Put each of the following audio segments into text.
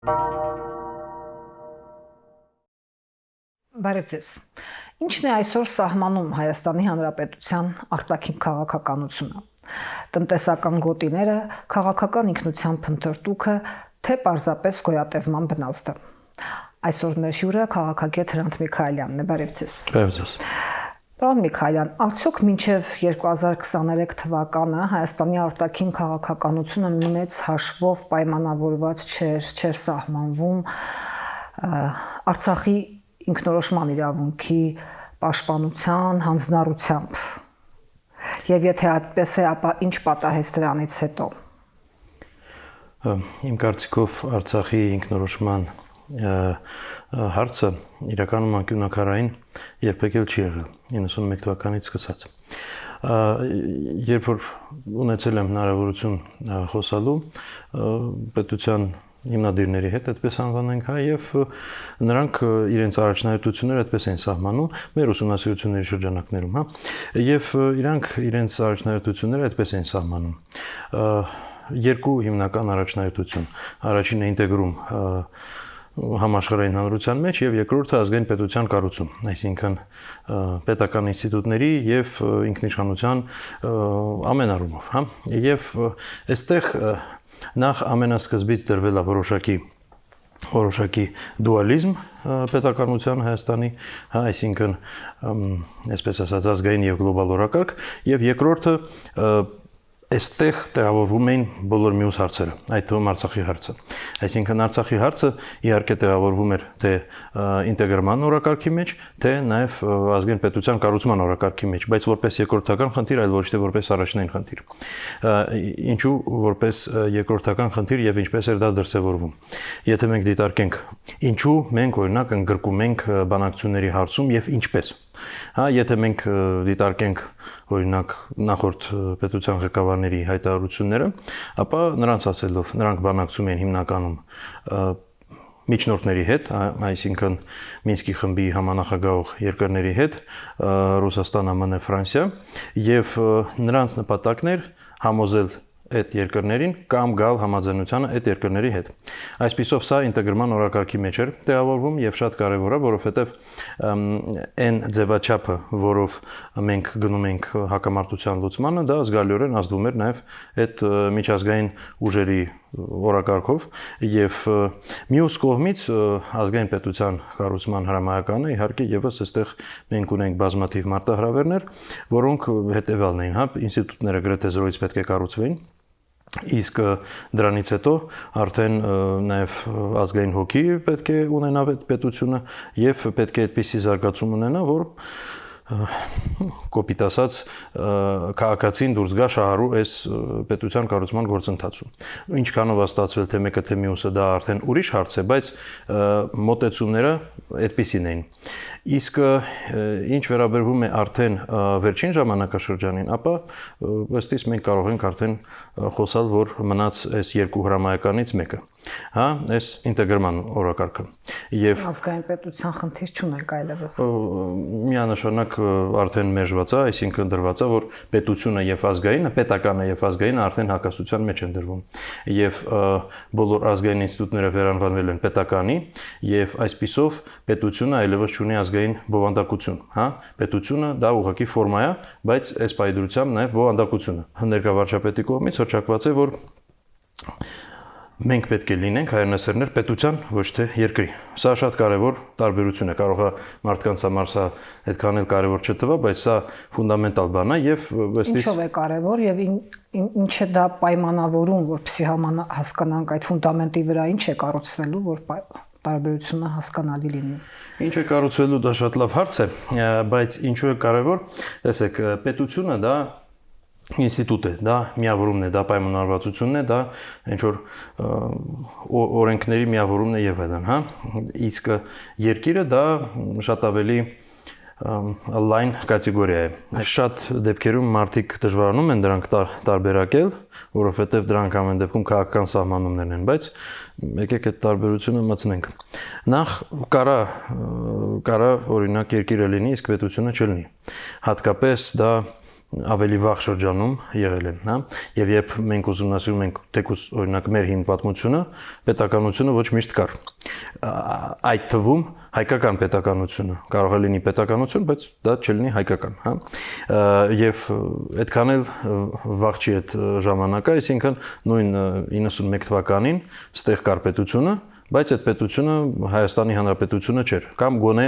Բարև ձեզ։ Ինչն է այսօր սահմանում Հայաստանի Հանրապետության արտաքին քաղաքականությունը։ Տնտեսական գոտիները, քաղաքական ինքնության փնտրտուքը, թե պարզապես գոյատևման բնազդը։ Այսօր մեր հյուրը քաղաքագետ Հրանտ Միքայելյանն է։ Բարև ձեզ։ Բարև ձեզ։ Պարոն Միքայելյան, արդյոք մինչև 2023 թվականը Հայաստանի արտաքին քաղաքականությունը մի մեծ հաշվով պայմանավորված չէր սահմանվում Արցախի ինքնորոշման իրավունքի պաշտպանության հանձնառությամբ։ Եվ եթե այդպես է, ապա ինչ պատահեց դրանից հետո։ Իմ կարծիքով Արցախի ինքնորոշման հարցը իրականում անկյունաքարային երբեք էլ չի եղել 91 թվականից սկսած։ Երբ որ ունեցել եմ հնարավորություն խոսալու պետության հիմնադիրների հետ, այդպես անվանենք, եւ նրանք իրենց առաջնահերթությունները այդպես են սահմանում մեր ուսումնասիրությունների շրջանակներում, եւ իրանք իրենց առաջնահերթությունները այդպես են սահմանում։ Երկու հիմնական առաջնահերթություն։ Առաջինը ինտեգրում համաշխարհային հանրության մեջ եւ երկրորդը ազգային պետության կառուցում, այսինքն պետական ինստիտուտների եւ ինքնիշխանության ամեն առումով, Եվ այստեղ նախ ամենասկզբից դրվել է որոշակի դուալիզմ պետականության Հայաստանի, այսինքն այսպես ասած ազգային եւ գլոբալ օրակարգ, եւ երկրորդը այստեղ տեղավորվում էին բոլոր մյուս հարցերը, այդ թվում Արցախի հարցը։ Այսինքն Արցախի հարցը իհարկե տեղավորվում էր թե ինտեգրման օրակարգի մեջ, թե նաև ազգային պետության կառուցման օրակարգի մեջ, բայց որպես երկրորդական խնդիր, այլ ոչ թե որպես առաջնային խնդիր։ Ինչու որպես երկրորդական խնդիր եւ ինչպես էր դա դրսեւորվում։ Եթե մենք դիտարկենք, ինչու մենք օրինակ ընդգրկում ենք բանակցությունների հարցում եւ ինչպես։ Եթե մենք դիտարկենք օրինակ նախորդ պետության ղեկավարների հայտարարությունները, ապա նրանց ասելով, նրանք բանակցում են հիմնականում միջնորդների հետ, այսինքն Մինսկի խմբի համանախագահող երկրների հետ, Ռուսաստան, ԱՄՆ, Ֆրանսիա, եւ նրանց նպատակն էր համոզել այդ երկրներին կամ գալ համաձայնությանը այդ երկրների հետ։ Այսպիսով սա ինտեգրման օրակարգի մեջ էր տեղավորվում եւ շատ կարեւոր է, որովհետեւ այն ձևաչափը, որով մենք գնում ենք հակամարտության լուծմանը, դա զգալիորեն ազդում էր նաեւ այդ միջազգային ուժերի օրակարգով եւ մյուս կողմից ազգային պետության կառուցման հրամայականը իհարկե եւս այստեղ մենք ունենք բազմաթիվ մարտահրավերներ, որոնք հետեւյալն էին, ինստիտուտները գրեթե զրոյից պետք է կառուցվեին, իսկ դրանից հետո արդեն նաև ազգային հոգի պետք է ունենա պետությունը եւ պետք է այդպիսի զարգացում ունենա, որ կոպիտ ասած քաղաքացին դուրս գա շահառու այս պետության կառուցման գործընթացում։ Ինչքանով ստացվել թե մեկը թե մյուսը դա արդեն ուրիշ հարց է, բայց մոտեցումները այդպիսին էին։ Իսկ ինչ վերաբերվում է արդեն վերջին ժամանակաշրջանին, ապա ըստիս մենք կարող ենք արդեն խոսալ, որ մնաց այս երկու հրամայականից մեկը, այս ինտեգրման օրակարգը։ Եվ ազգային պետության խնդիր չունենք այլևս։ Միանշանակ արդեն մերժված է, այսինքն դրված է, որ պետությունը եւ ազգայինը, պետականը եւ ազգայինը արդեն հակասության մեջ են դրվում։ Եվ բոլոր ազգային ինստիտուտները վերանվանվել են պետականի եւ այսպիսով պետությունը այլևս չունի ազգային բովանդակություն, Պետությունը դա ուղղակի ֆորմա է, բայց այս պայդրությամբ նաեւ բովանդակությունը։ Ներկա վարչապետի կողմից հռչակված է, որ մենք պետք է լինենք հայրենասերներ պետության, ոչ թե երկրի։ Սա շատ կարևոր տարբերություն է, կարող է մարդկանց համար սա այդքան էլ կարևոր չթվա, բայց սա ֆունդամենտալ բան է եւ ինչով է կարևոր եւ ինչ է դա պայմանավորում, որպեսզի հասկանանք այդ ֆունդամենտի վրա ինչ է կառուցվելու, որ տարբերությունը հասկանալի լինի։ Ինչ է կառուցվելու, դա շատ լավ հարց է, բայց ինչու է կարևոր, տեսեք, պետությունը դա ինստիտուտ է, դա միավորումն է, դա պայմանավորվածությունն է, դա ինչ-որ օրենքների միավորումն է եւ այլն, Իսկ երկիրը դա շատ ավելի լայն կատեգորիա է։ Շատ դեպքերում մարդիկ դժվարանում են դրանք տարբերակել, որովհետև դրանք ամեն դեպքում քաղաքական սահմանումներն են, բայց եկեք այդ տարբերությունը մտցնենք։ Նախ կարա օրինակ երկիրը լինի, իսկ պետությունը չլինի։ Հատկապես դա ավելի վաղ շրջանում եղել է, հա, եւ երբ մենք ուսումնասիրում ենք թեկուզ օրինակ մեր հին պատմությունը, պետականությունը ոչ միշտ կար։ Այդ թվում հայկական պետականությունը կարող է լինի պետականություն, բայց դա չլինի հայկական, հա։ Եվ այդքան էլ վաղ չի այդ ժամանակը, այսինքն նույն 91 թվականին ստեղ կար պետությունը, բայց այդ պետությունը Հայաստանի Հանրապետությունը չէր, կամ գոնե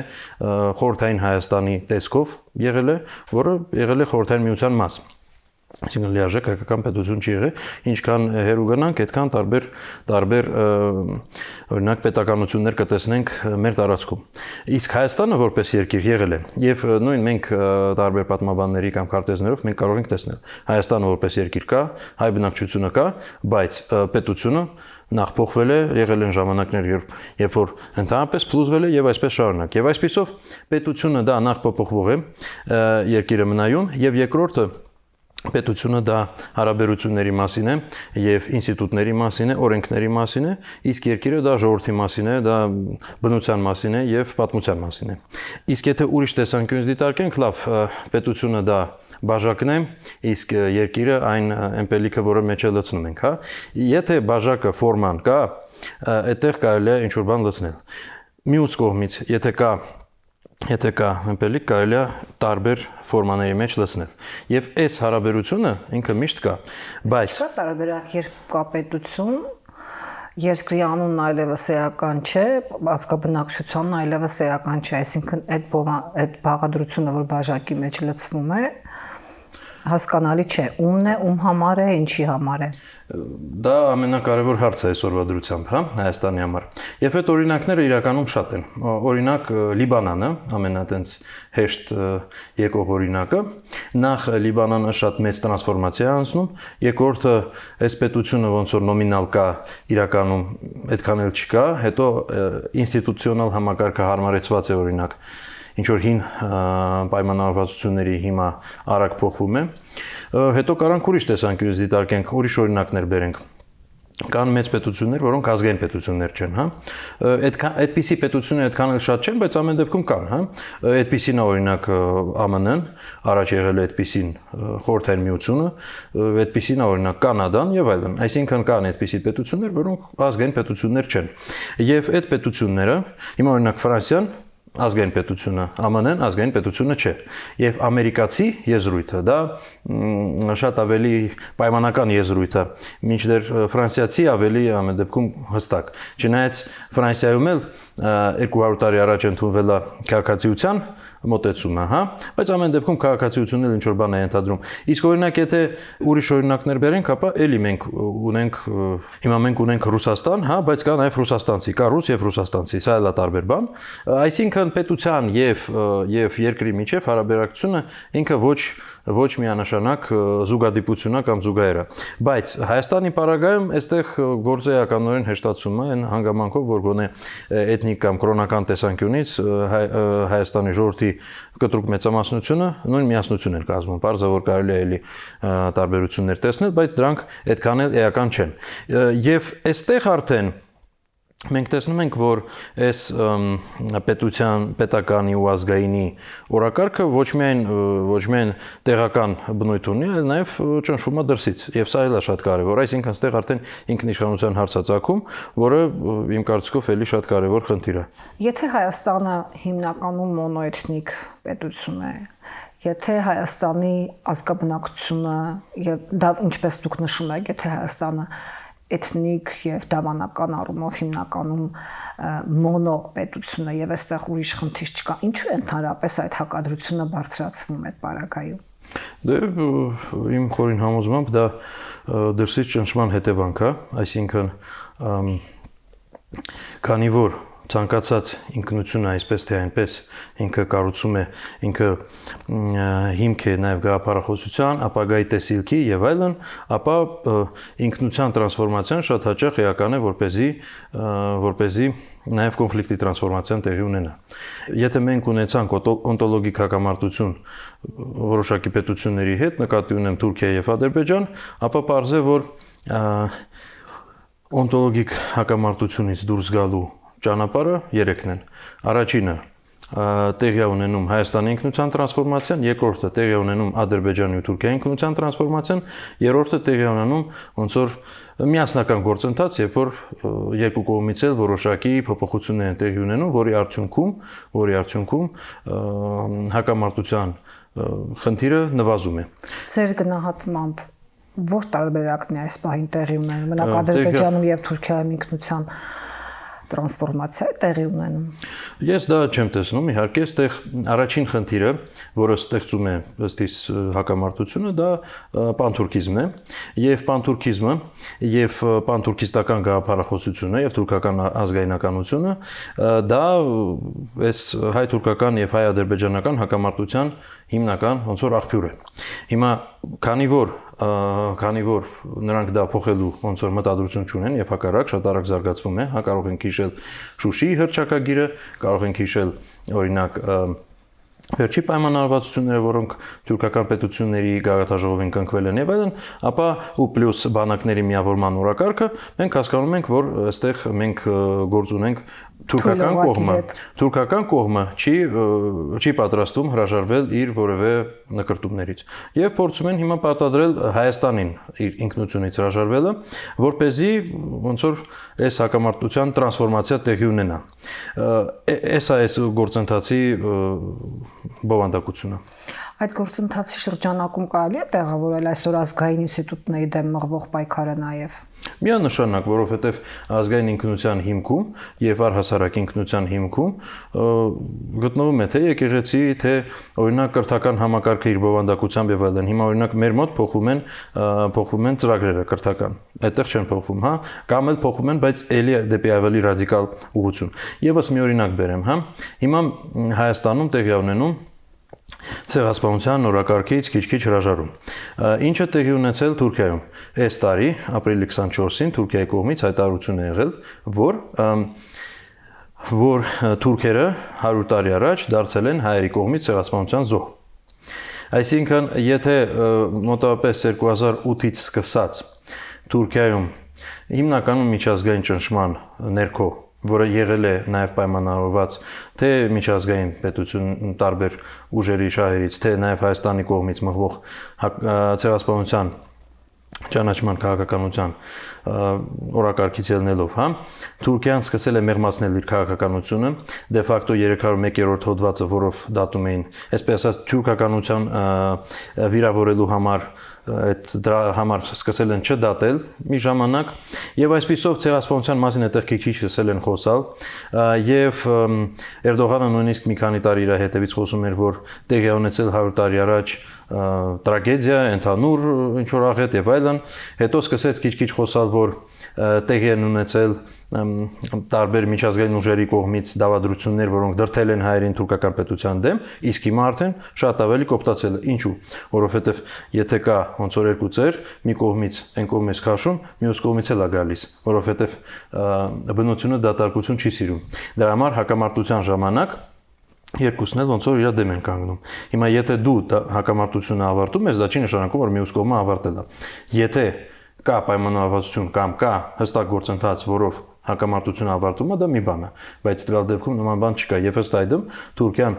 խորհրդային Հայաստանի տեսքով եղել է, որը եղել է խորհրդային միության մաս։ Այսինքն լիարժեք հայկական պետություն չի եղել, ինչքան հեռու գնանք, այդքան տարբեր օրինակ պետականություններ կտեսնենք մեր տարածքում։ Իսկ Հայաստանը որպես երկիր եղել է, եւ նույն մենք տարբեր պատմաբանների կամ քարտեզներով մենք կարող ենք տեսնել Հայաստանը որպես երկիր կա, հայ բնակչությունը կա, բայց պետությունը նախ փոխվել է, եղել են ժամանակներ, երբ որ ընդհանրապես փլուզվել է եւ այսպես շարունակ։ Եվ այսպիսով պետությունը դա նախ փոփոխվող է, երկիրը մնայուն, եւ երկրորդը պետությունը դա հարաբերությունների մասին է եւ ինստիտուտների մասին է, օրենքների մասին է, իսկ երկիրը դա ժողովրդի մասին է, դա բնության մասին է եւ պատմության մասին է։ Իսկ եթե ուրիշ տեսանկյունից դիտարկենք, լավ, պետությունը դա բաժակն է, իսկ երկիրը այն ըմպելիքը, որը մեջ է լցնում ենք, հա։ Եթե բաժակը ֆորման կա, այդտեղ կարելի է ինչ-որ բան լցնել։ Մյուս կողմից, եթե կա ըմպելիք, կարելի է տարբեր ֆորմաների մեջ լցնել։ Եվ այս հարաբերությունը ինքը միշտ կա, բայց Չկա տարբերակ, երբ կա պետություն, երկրի անունն այլևս էական չէ, ազգաբնակչությանն այլևս էական չէ, այսինքն այդ բաղադրությունը, որ բաժակի մեջ լցվում է, հասկանալի չէ, ումն է, ում համար է, ինչի համար է։ Դա ամենակարևոր հարցը է այսօրվա դրությամբ, հա, Հայաստանի համար։ Եվ այդ օրինակները իրականում շատ են։ Օրինակ Լիբանանը, ամենատենց հեշտ եկող օրինակը, նախ Լիբանանը շատ մեծ տրանսֆորմացիա է անցնում, երկրորդը այս պետությունը ոնց որ նոմինալ կա, իրականում այդքան էլ չկա, հետո ինստիտուցիոնալ համակարգը հարմարեցված է օրինակ ինչ որ հին պայմանավորվածությունների հիմա արագ փոխվում է։ Հետո կարանք ուրիշ տեսանկյունից դիտարկենք, ուրիշ օրինակներ բերենք։ Կան մեծ պետություններ, որոնք ազգային պետություններ չեն, հա։ Այդպիսի պետություններ այդքան էլ շատ չեն, բայց ամեն դեպքում կան, հա։ Այդպիսին է օրինակ ԱՄՆ-ն, առաջ եղել է այդպիսին խորհրդային միությունը, այդպիսին է օրինակ Կանադան եւ այլն։ Այսինքն կան այդպիսի պետություններ, որոնք ազգային պետություններ չեն։ Եվ այդ պետությունները, հիմա օրինակ Ֆրանսիան ազգային պետությունը, ԱՄՆ-ն ազգային պետությունը չէ։ Եվ ամերիկացի եզրույթը դա շատ ավելի պայմանական եզրույթ է, մինչդեռ ֆրանսիացի ավելի ամեն դեպքում հստակ։ Չնայած Ֆրանսիայում էլ 200 տարի առաջ ընդունվել է քաղաքացիության մոտեցումը, հա, բայց ամեն դեպքում քաղաքացիությունն էլ ինչ-որ բան է ենթադրում։ Իսկ օրինակ եթե ուրիշ օրինակներ բերենք, ապա էլի մենք ունենք Ռուսաստան, հա, բայց կա նաև ռուսաստանցի, կա ռուս եւ ռուսաստանցի, սա էլ է տարբեր բան։ Այսինքն պետության եւ երկրի միջև հարաբերակցությունը ինքը ոչ միանշանակ զուգադիպություն է կամ զուգահեռ է։ Բայց Հայաստանի պարագայում այստեղ գործեականորեն հեշտացում է այն հանգամանքով, որ գոնե էթնիկ կամ կրոնական տեսանկյունից Հայաստանի ժողովրդի կտրուկ մեծամասնությունը նույն միասնություն են կազմում, բարձր որ կարելի է էլի տարբերություններ տեսնել, բայց դրանք այդքան էլ էական չեն։ Եվ այստեղ արդեն մենք տեսնում ենք, որ այս պետականի ու ազգայինի օրակարգը ոչ միայն տեղական բնույթ ունի, այլ նաև ճնշվում է դրսից, եւ սա էլ է շատ կարևոր, այսինքն այստեղ արդեն ինքնիշխանության հարցածագում, որը իմ կարծիքով էլի շատ կարևոր խնդիր է։ Եթե Հայաստանը հիմնականում մոնոէթնիկ պետություն է, եթե Հայաստանի ազգաբնակչությունը եւ դա ինչպես դուք նշում եք, եթե Հայաստանը էթնիկ եւ դավանական առումով հիմնականում մոնո պետություն է եւ այստեղ ուրիշ խնդիր չկա, ինչու է ընդհանրապես այդ հակադրությունը բարձրացվում այդ պարագայում։ Դե իմ խորին համոզմամբ դա դրսից ճնշման հետևանք է, այսինքն քանի որ ցանկացած ինքնությունը այսպես թե այնպես ինքը կառուցում է, ինքը հիմք է նաև գաղափարախոսության, ապագայի տեսիլքի եւ այլն, ապա ինքնության տրանսֆորմացիան շատ հաճախ էական է, որպեսզի նաև կոնֆլիկտի տրանսֆորմացիան տեղի ունենա։ Եթե մենք ունեցանք օնտոլոգիկ հակամարտություն որոշակի պետությունների հետ, նկատի ունեմ Թուրքիա եւ Ադրբեջան, ապա պարզ է, որ օնտոլոգիկ հակամարտությունից դուրս գալու ճանապարհը երեքն են։ Առաջինը տեղի ունենում Հայաստանի ինքնության տրանսֆորմացիան, երկրորդը տեղի ունենում Ադրբեջանի ու Թուրքիայի ինքնության տրանսֆորմացիան, երրորդը տեղի ունենում ոնց որ միասնական գործընթաց, երբ որ երկու կողմից էլ որոշակի փոփոխություններ են տեղի ունենում, որի արդյունքում հակամարտության խնդիրը նվազում է։ Ձեր գնահատմամբ որ տարբերակն է այս պահին տեղի ունենում, մենակ Ադրբեջանում եւ Թուրքիայում ինքնության տրանսֆորմացիա է տեղի ունենում։ Ես դա չեմ տեսնում, իհարկե, այստեղ առաջին խնդիրը, որը ստեղծում է ըստիս հակամարտությունը, դա պանթուրքիզմն է, եւ պանթուրքիզմը եւ պանթուրքիստական գաղափարախոսությունը եւ թուրքական ազգայնականությունը դա այս հայ-թուրքական եւ հայ-ադրբեջանական հակամարտության հիմնական ոնց որ աղբյուր է։ Հիմա քանի որ նրանք դա փոխելու ոնց որ մտադրություն չունեն եւ հակառակ շատ արագ զարգացվում է, կարող ենք հիշել Շուշիի հռչակագիրը, կարող ենք հիշել օրինակ վերջի պայմանավորվածությունները, որոնք թուրքական պետությունների գաղափարաժողովին կնքվել են եւ այլն, ապա ու պլյուս բանակների միավորման օրակարգը, մենք հասկանում ենք, որ այստեղ մենք գործ ունենք թուրքական կողմը չի պատրաստվում հրաժարվել իր որևէ նկրտումներից եւ փորձում են հիմա պարտադրել Հայաստանին իր ինքնությունից հրաժարվելը, որպեսզի ոնց որ այս հակամարտության տրանսֆորմացիա տեղի ունենա։ Այս գործընթացի բովանդակությունը։ Այդ գործընթացի շրջանակում կարելի է տեղավորել այսօր ազգային ինստիտուտների դեմ մղվող պայքարը նաեւ։ Միանշանակ, որովհետև ազգային ինքնության հիմքում եւ առհասարակ ինքնության հիմքում գտնվում է թե եկեղեցի, թե օրինակ կրթական համակարգը իր բովանդակությամբ եւ այլն։ Հիմա օրինակ մեր մոտ փոխվում են ծրագրերը կրթական։ Այդտեղ չեն փոխվում, հա, կամ էլ փոխվում են, բայց ելի դեպի ավելի ռադիկալ ուղղություն։ Եվս մի օրինակ բերեմ, հա։ Հիմա Հայաստանում տեղի ունենում ցեղասպանության օրակարգից քիչ-քիչ հրաժարում։ Ինչը տեղի ունեցել Թուրքիայում։ Այս տարի ապրիլի 24-ին Թուրքիայի կողմից հայտարարություն է եղել, որ թուրքերը 100 տարի առաջ դարձել են հայերի կողմից ցեղասպանության զոհ։ Այսինքն, եթե մոտավորապես 2008-ից սկսած Թուրքիայում հիմնականում միջազգային ճնշման ներքո, որը եղել է նաև պայմանավորված թե միջազգային պետություն տարբեր ուժերի շահերից, թե նաև Հայաստանի կողմից մղվող ցեղասպանության ճանաչման քաղաքականության օրակարգից ելնելով, հա, Թուրքիան սկսել է մեղմացնել իր քաղաքականությունը, դե ֆակտո 301-րդ հոդվածը, որով դատում էին, այսպես ասած, թուրքականության վիրավորելու համար դրա համար սկսել են չդատել մի ժամանակ եւ այսպիսով ցեղասպանության մասին այդտեղ քիչ-քիչ սկսել են խոսալ եւ Էրդողանը նույնիսկ մի քանի տարի իր հետևից խոսում էր, որ տեղի ունեցել 100 տարի առաջ տրագեդիա, ընդհանուր ինչ որ աղետ եւ այլն, հետո սկսեց քիչ-քիչ խոսալ, որ տեղի են ունեցել տարբեր միջազգային ուժերի կողմից դավադրություններ, որոնք դրդել են հայերին թուրքական պետության դեմ, իսկ հիմա արդեն շատ ավելի կոպտացել է։ Ինչու՞, որովհետև եթե կա ոնց որ երկու ծեր, մի կողմից այն կողմից քաշում, մյուս կողմից էլ է գալիս, որովհետև բնությունը դատարկություն չի սիրում։ Դրա համար հակամարտության ժամանակ երկուսն էլ ոնց որ իր դեմ են կանգնում։ Հիմա եթե դու հակամարտությունը ավարտում ես, դա չի նշանակում, որ մյուս կողմը ավարտել է։ Եթե կա պայմանավորվածություն կամ կա հստակ գործընթաց, որով հակամարտությունը ավարտվում է, դա մի բան է, բայց տվյալ դեպքում նման բան չկա եւ ըստ այդմ Թուրքիան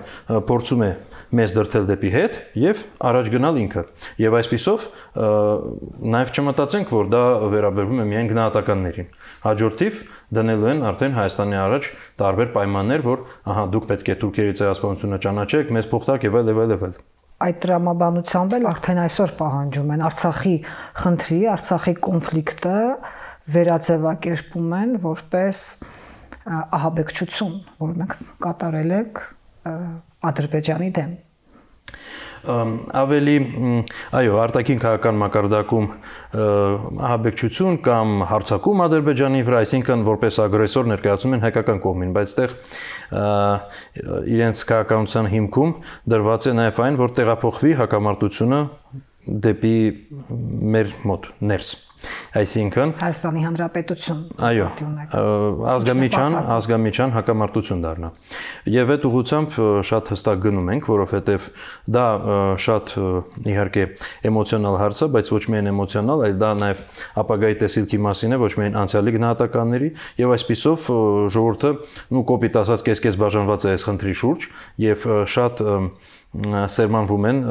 փորձում է մեզ դրդել դեպի հետ եւ առաջ գնալ ինքը։ Եվ այսպիսով նաեւ չմտածենք, որ դա վերաբերվում է միայն գնահատականներին։ Հաջորդիվ դնելու են արդեն Հայաստանի առաջ տարբեր պայմաններ, որ ահա դուք պետք է թուրքերի ցեղասպանությունը ճանաչեք, մեզ փոխտակ եւ այլ։ Այդ տրամաբանությամբ էլ արդեն այսօր պահանջում են Արցախի խնդրի, Արցախի կոնֆլիկտը վերաձևակերպում են որպես ահաբեկչություն, որ մենք կատարել ենք Ադրբեջանի դեմ։ Ավելի, այո, արտաքին քաղաքական մակարդակում ահաբեկչություն կամ հարձակում Ադրբեջանի վրա, այսինքն որպես ագրեսոր ներկայացնում են հայկական կողմին, բայց այդտեղ իրենց քաղաքականության հիմքում դրված է նաև այն, որ տեղափոխվի հակամարտությունը դեպի մեր մոտ ներս։ Այսինքն Հայաստանի Հանրապետություն այո, ազգամիջյան հակամարտություն դառնա։ Եվ այդ ուղղությամբ շատ հստակ գնում ենք, որովհետև դա շատ իհարկե էմոցիոնալ հարց է, բայց ոչ միայն էմոցիոնալ, այլ դա նաև ապագայի տեսիլքի մասին է, ոչ միայն անցյալի գնահատականների, եւ այսպիսով ժողովուրդը կոպիտ ասած կես-կես բաժանված է այս խնդրի շուրջ եւ շատ սերմանվում են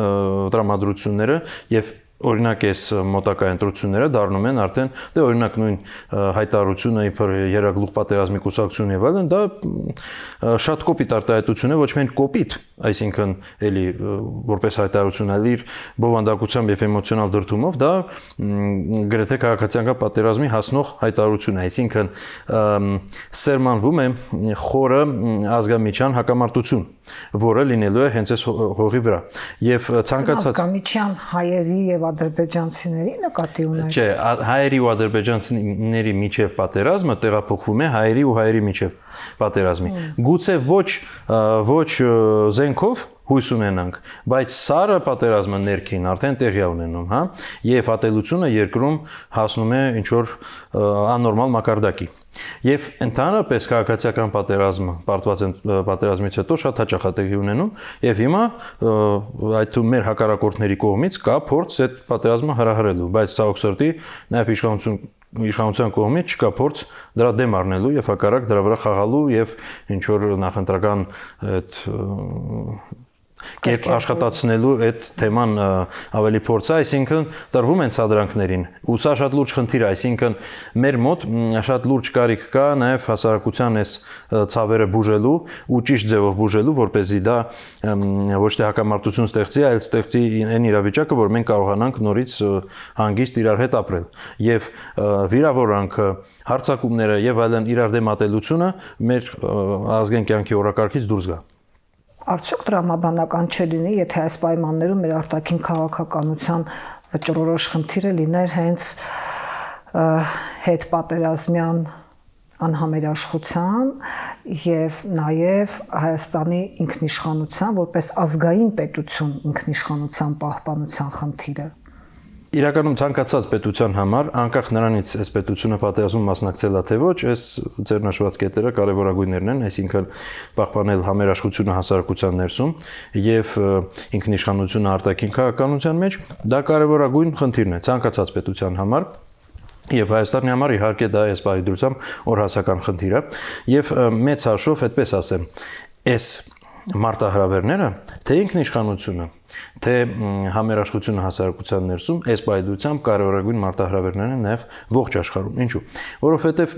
տրամադրությունները եւ օրինակ այս մոտակա ընտրությունները դառնում են արդեն դե օրինակ նույն հայտարարությունը իբր երագլուխ պատերազմի կուսակցություն եւ այլն դա շատ կոպիտ արտահայտություն է ոչ միայն կոպիտ այսինքն էլի որպես հայտարարություն այլ իր բովանդակությամբ եւ էմոցիոնալ դրդումով դա գրեթե քաղաքացիական պատերազմի հասնող հայտարարություն է այսինքն սերմանվում է խորը ազգամիջյան հակամարտություն որը լինելու է հենց այս հողի վրա եւ ցանկացած ազգամիջյան հայերի եւ ադրբեջանցիների նկատի ունեք։ Չէ, հայերի ու ադրբեջանցիների միջև պատերազմը տեղափոխվում է հայերի ու հայերի միջև պատերազմի։ Գուցե ոչ զենքով հույս ունենանք, բայց սարը պատերազմը ներքին արդեն տեղի ունենում, հա, եւ ատելությունը երկրում հասնում է ինչ որ աննորմալ մակարդակի։ Եվ ընդհանրապես քաղաքացիական պատերազմը, պարտված պատերազմից հետո շատ հաճախ է տեղի ունենում, եւ հիմա այդ թվում մեր հակառակորդների կողմից կա փորձ այդ պատերազմը հրահրելու, բայց ցավոք սրտի նաեւ իշխանության կողմից չկա փորձ դրա դեմ առնելու եւ հակառակ դրա վրա խաղալու եւ ինչ որ նախընտրական այդ կերպ աշխատացնելու այդ թեման ավելի փորձ է, այսինքն տրվում են սադրանքներին։ Ու սա շատ լուրջ խնդիր է, այսինքն մեր մոտ շատ լուրջ կարիք կա նաև հասարակության այս ցավերը բուժելու ու ճիշտ ձևով բուժելու, որպեսզի դա ոչ թե հակամարտություն ստեղծի, այլ ստեղծի այն իրավիճակը, որ մենք կարողանանք նորից հանգիստ իրար հետ ապրել։ Եվ վիրավորանքը, հարձակումները եւ այլն իրար դեմ ատելությունը մեր ազգային կյանքի օրակարգից դուրս գա։ Արդյոք տրամաբանական չլինի, եթե այս պայմաններում մեր արտաքին քաղաքականության վճռորոշ խնդիրը լիներ հենց հետպատերազմյան անհամերաշխության եւ նաեւ Հայաստանի ինքնիշխանության որպես ազգային պետություն ինքնիշխանության պահպանության խնդիրը։ Իրականում ցանկացած պետության համար, անկախ նրանից այս պետությունը պատերազմում մասնակցել է թե ոչ, այս ձեր նշված կետերը կարևորագույններն են, այսինքն պահպանել համերաշխությունը հասարակության ներսում եւ ինքնիշխանությունը արտաքին քաղաքականության մեջ, դա կարևորագույն խնդիրն է ցանկացած պետության համար։ Եվ Հայաստանի համար իհարկե դա է սպայդրությամբ օրհասական խնդիր է եւ մեծ հաշվով այդպես ասեմ, այս մարտահրավերները թե ինքնիշխանությունը թե համերաշխությունը հասարակության ներսում այս պայդրությամբ կարևորագույն մարտահրավերներն են նաև ողջ աշխարհում։ Ինչու՞։ Որովհետև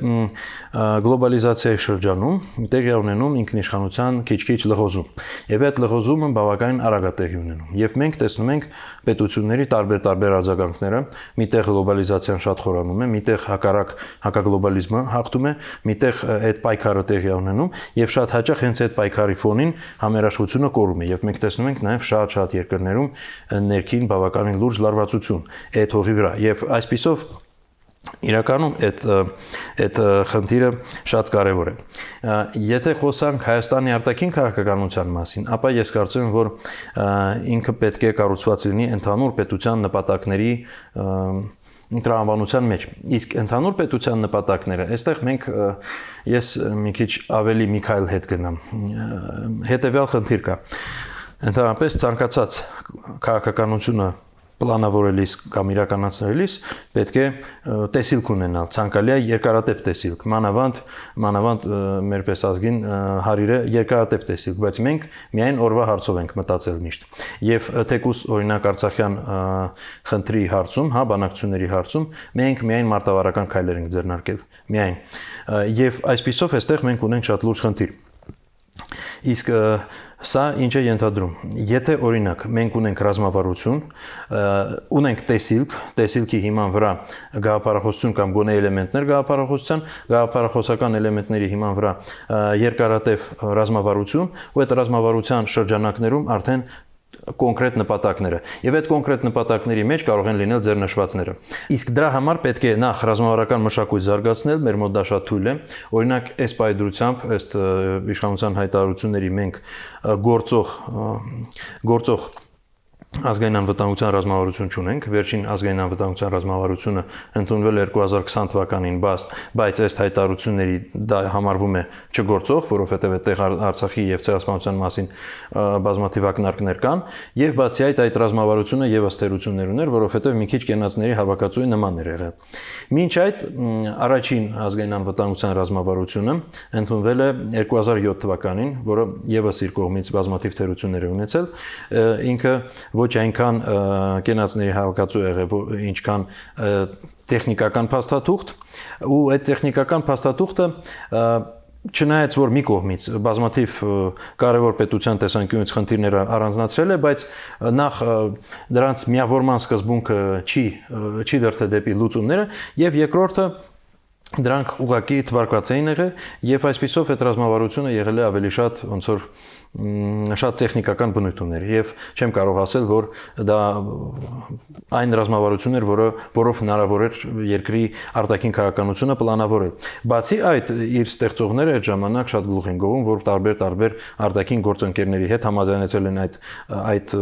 գլոբալիզացիայի շրջանում տեղի է ունենում ինքնիշխանության քիչ-քիչ լղոզում։ Եվ այդ լղոզումը բավականին արագ է տեղի ունենում։ Եվ մենք տեսնում ենք պետությունների տարբեր արձագանքները, միտեղ գլոբալիզացիան շատ խորանում է, միտեղ հակառակ հակագլոբալիզմը հաղթում է, միտեղ այդ պայքարը տեղի է ունենում եւ շատ հաճախ հենց այդ պայքարի ֆոնին համերաշխությունը կորում է եւ մենք տեսնում ենք նաեւ շատ երկրներում ներքին բավականին լուրջ լարվածություն այդ հողի վրա եւ այսպիսով իրականում այդ խնդիրը շատ կարևոր է։ Եթե խոսանք Հայաստանի արտաքին քաղաքականության մասին, ապա ես կարծում եմ, որ ինքը պետք է կառուցված լինի ընդհանուր պետության նպատակների տրամաբանության մեջ։ Իսկ ընդհանուր պետության նպատակները, այստեղ ես մի քիչ ավելի Միքայել հետ գնամ։ Հետևյալ խնդիր կա։ Ընդհանրապես ցանկացած քաղաքականությունը պլանավորելիս կամ իրականացնելիս պետք է տեսիլք ունենալ, ցանկալի է երկարատև տեսիլք, մանավանդ մեր պես ազգին հարիր է երկարատև տեսիլք, բայց մենք միայն օրվա հարցով ենք մտածել միշտ։ Եվ թեկուզ օրինակ Արցախյան խնդրի հարցում, հա, բանակցությունների հարցում մենք միայն մարտավարական քայլեր ենք ձեռնարկել, միայն։ Եվ այսպիսով այստեղ մենք ունենք շատ լուրջ խնդիր։ Իսկ սա ինչ է ենթադրում։ Եթե օրինակ մենք ունենք ռազմավարություն, ունենք տեսիլքի հիման վրա գաղափարախոսություն կամ գոնե էլեմենտներ գաղափարախոսական էլեմենտների հիման վրա երկարատև ռազմավարություն, ու այդ ռազմավարության շրջանակներում արդեն կոնկրետ նպատակները եւ այդ կոնկրետ նպատակների մեջ կարող են լինել ձեր նշվածները։ Իսկ դրա համար պետք է նախ ռազմավարական մշակույթ զարգացնել, մեր մոտ դա շատ թույլ է։ Օրինակ, այս պայդրությամբ, ըստ իշխանության հայտարարությունների մենք գործող ազգային անվտանգության ռազմավարություն չունենք, վերջին ազգային անվտանգության ռազմավարությունը ընդունվել 2020 թվականին, բայց այս հայտարարությունների դա համարվում է չգործող, որովհետև այդտեղ Արցախի եւ ցեղասպանության մասին բազմաթիվ ակնարկներ կան, եւ բացի այդ ռազմավարությունը եւս թերություններ ուներ, որովհետև մի քիչ կենացների հավաքածուի նման էր եղել։ Մինչ այդ առաջին ազգային անվտանգության ռազմավարությունը ընդունվել է 2007 թվականին, որը եւս իր կողմից բազմաթիվ թերություններ է ունեցել, ինքը ոչ այնքան կենացների հավաքածու եղել, ինչքան տեխնիկական փաստաթուղթ, ու այդ տեխնիկական փաստաթուղթը չնայած որ մի կողմից բազմաթիվ կարևոր պետության տեսանկյունից խնդիրները առանձնացրել է, բայց նախ դրանց միավորման սկզբունքը չի դրդել դեպի լուծումները, եւ երկրորդը դրանք ուղղակի թվարկված էին եղել, եւ այսպիսով այդ ռազմավարությունը եղել է ավելի շատ ոնց որ շատ տեխնիկական բնույթ ուներ, եւ չեմ կարող ասել, որ դա այն ռազմավարությունն էր, որով հնարավոր էր երկրի արտաքին քաղաքականությունը պլանավորել։ Բացի այդ, իր ստեղծողները այդ ժամանակ շատ գլուխ են գովում, որ տարբեր արտաքին գործընկերների հետ համաձայնեցել են այդ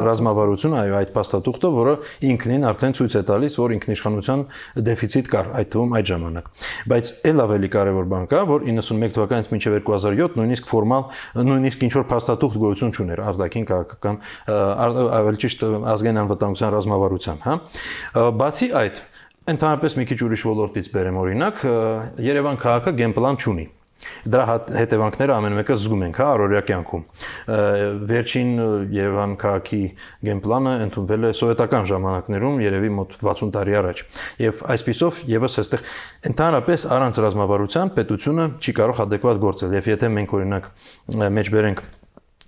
ռազմավարությունը, այո, այդ փաստաթուղթը, որը ինքնին արդեն ցույց է տալիս, որ ինքնիշխանության դեֆիցիտ կար այդ թվում այդ ժամանակ։ Բայց ել ավելի կարևոր բան կա, որ 91 թվականից մինչև 2007 նույնիսկ ֆորմալ, նույնիսկ ինչ-որ փաստաթուղթ գոյություն չուներ արտաքին քաղաքական, ավելի ճիշտ ազգային անվտանգության ռազմավարության, հա։ Բացի այդ, ընդհանրապես մի քիչ ուրիշ ոլորտից բերեմ օրինակ, Երևան քաղաքը գենպլան չունի։ Դրա հետևանքները ամեն մեկը զգում ենք, հա, առօրյա կյանքում։ Վերջին Երևան քաղաքի գենպլանը ընդունվել է սովետական ժամանակներում, երևի մոտ 60 տարի առաջ։ Եվ այսպիսով եւս այստեղ ընդհանրապես առանց ռազմավարության պետությունը չի կարող adekvat գործել։ Եվ եթե մենք օրինակ մեջբերենք